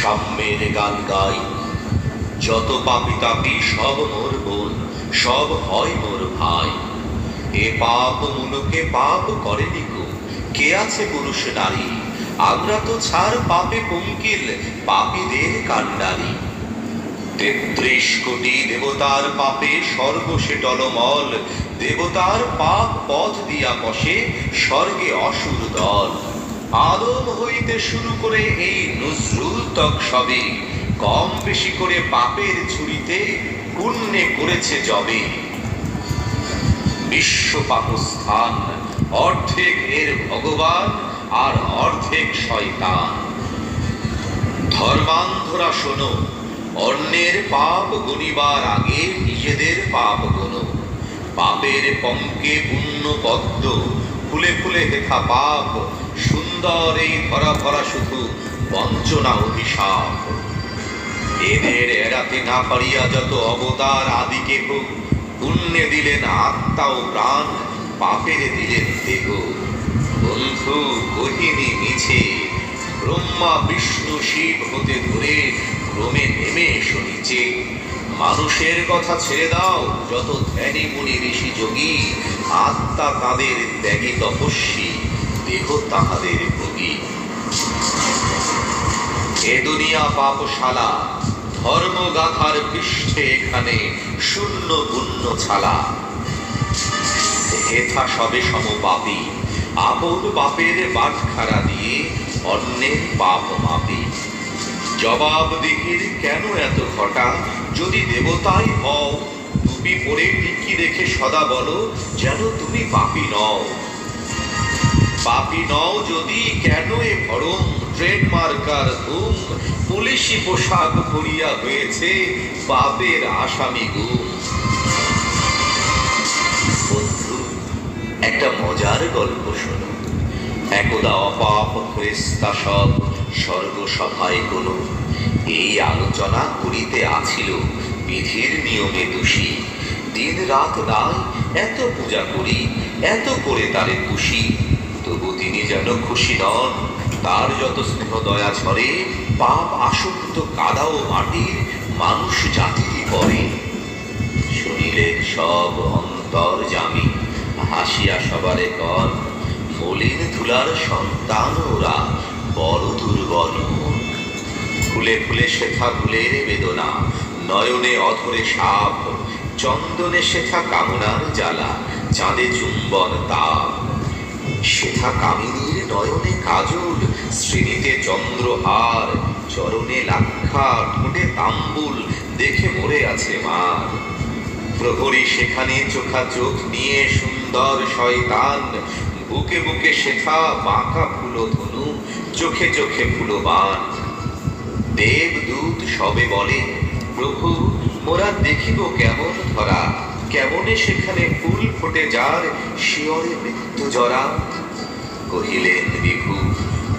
সাম্যের গান গাই। যত পাপি তাপি সব মোর বোন, সব হয় মোর ভাই। এ পাপ মুলুকে পাপ করে নিকো, কে আছে পুরুষ নারী? আমরা তো ছাড় পাপে পঙ্কিল, পাপীদের কান্ডারি। ৩৩ কোটি দেবতার পাপে স্বর্গ সে টলমল, দেবতার পাপ পথ দিয়া বসে স্বর্গে অসুর দল। আদম হইতে শুরু করে এই নজরুল তক সবে, কম বেশি করে পাপের ঝুড়িতে পুণ্যে করেছে জবে। বিশ্ব পাপস্থান, অর্ধেক এর ভগবান আর অর্ধেক শয়তান। ধর্মান্ধরা শোনো, অন্যের পাপ গণিবার আগে নিজেদের পাপ গোনো। পাপের পঙ্কে পুণ্য পদ্ম, ফুলে ফুলে হেথা পাপ। সুন্দর এই ধরা ভরা শুধু বঞ্চনা অভিশাপ। এদের এড়াতে না পারিয়া যত অবতার আদিকে হোক, পুণ্যে দিলেন আত্মা ও প্রাণ, পাপের দিলেন দেহ। বন্ধু কহিনি মিছে, ব্রহ্মা বিষ্ণু শিব হতে ধরে ক্রমে নেমে এসো নিচে। মানুষের কথা ছেড়ে দাও, যত ধ্যানী মুনি ঋষি যোগী, আত্মা তাদের ত্যাগী তপস্বী, দেহ তাহাদের ভোগী। এ দুনিয়া পাপশালা, ধর্মগাথার পৃষ্ঠে এখানে শূন্য পুণ্য ছালা। হেথা সবে সমপাপী, আপন বাপের বাটখারা দিয়ে অন্যের পাপ মাপি। জবাবদিহির কেন এত ঘটা? যদি দেবতাই হও, টুপি পরে টিকি রেখে সদা বলো যেন তুমি পাপী নও। পাপী নও যদি কেন এ ভরম, ট্রেডমার্কার ধুম, পুলিশি পোশাক পরিয়া হয়েছে পাপের আসামি গুম। বন্ধু, একটা মজার গল্প শোনো। একদা অপাপ ফেরেশতা সব স্বর্গসভায় কোন এই আলোচনা করিতে আছিল বিধির নিয়মে দোষী। দিন রাত নাই এত পূজা করি, এত করে তারে খুশি, তবু তিনি যেন খুশি নন। তার যত স্নেহ দয়া ঝরে, পাপ আসক্ত কাদা ও মাটির মানুষ জাতিরই পরে। শুনিলেন সব অন্তর্যামী, হাসিয়া সবারে কন, মলিন ধুলার সন্তান ওরা, বড় দুর্বল মন। ফুলে ফুলে শেখা ফুলের বেদনা, নয়নে অধরে সাপ, চন্দনে শেখা কামনার জ্বালা, চাঁদে চুম্বন তাপ। শেখা কামিনীর নয়নে কাজল, শ্রেণীতে চন্দ্রহার, চরণে লাক্ষা, ঠোঁটে তাম্বুল, দেখে মরে আছে মার। প্রহরী সেখানে চোখা চোখ নিয়ে সুন্দর শয়তান, বুকে বুকে শেখা বাঁকা ফুলো ধনু, চোখে চোখে ফুলবান। দেবদূত সবে বলে, প্রভু মোরা দেখিব কেমন ধরা, কেমনে সেখানে ফুল ফোটে যার, শিয়রে মৃত্যু জরা। কহিলেন বিভু,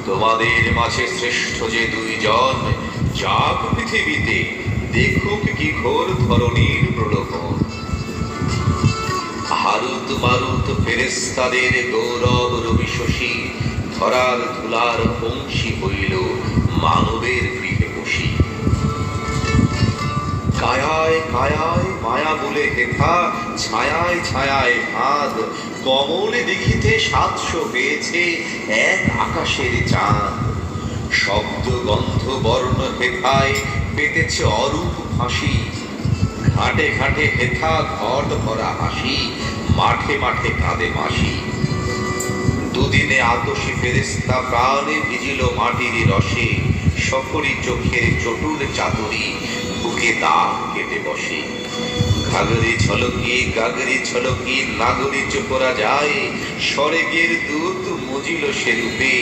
তোমাদের মাঝে শ্রেষ্ঠ যে দুইজন, যাক পৃথিবীতে দেখুক কি ঘোর ধরণীর প্রলোভন। হারুত মারুত ফেরেশতাদের গৌরব রবি শশী, ধরার ধুলার বংশী হইল মানবের গৃহে বসি। কায়ায় কায়ায় মায়া বলে হেথা, ছায়ায় ছায়ায় ভাঁদ, কমলে দেখিতে ৭০০ পেয়েছে এক আকাশের চাঁদ। শব্দ গন্ধ বর্ণ হেথায় পেতেছে অরূপ ফাঁসি, ঘাটে ঘাটে হেথা ঘট ভরা হাসি, মাঠে মাঠে কাঁদে মাসি। দুদিনে আতসী ফেরেশতা প্রাণে ভিজিল মাটির রসে, সকরি চোখের চটুল চাতুরি, বুকে দাগ কেটে বসে। ঘাগরি ঝলকি গাগরি ঝলকি নাগরি চোপরা যায়, স্বর্গের দূত মজিল সে রূপে,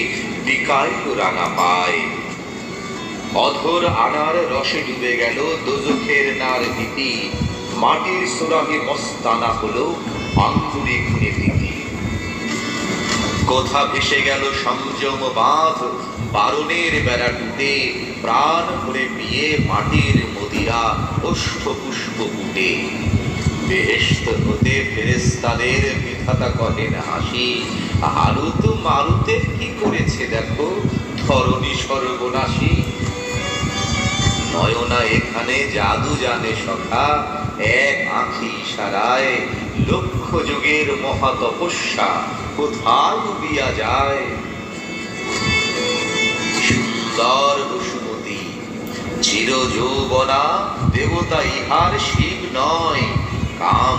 বিকাইল রাঙা পায়। অধর আনার রসে ডুবে গেল দোজখের নার ভীতি, মাটির সুরাহে মস্তানা হলো আঙ্গুরি খুনে ভীতি। কোথা ভেসে গেল সংযম বাঁধ, বারণের বেড়া টুটে, প্রাণ ভরে পিয়ে মাটির মদিরা, ওষ্ঠ পুষ্প ফুটে। বেহেশত হতে ফেরেশতাদের বিধাতা কহেন হাসি, হারুত মারুতের কি করেছে দেখো, ধরণী সর্বনাশী। নয়না এখানে জাদু জানে সখা, এক আঁখি ইশারায় লক্ষ যুগের মহা তপস্যা কোথায় ডুবিয়া যায়। সুন্দর বসুমতী চির যৌবনা, দেবতা ইহার শিব নয়, কাম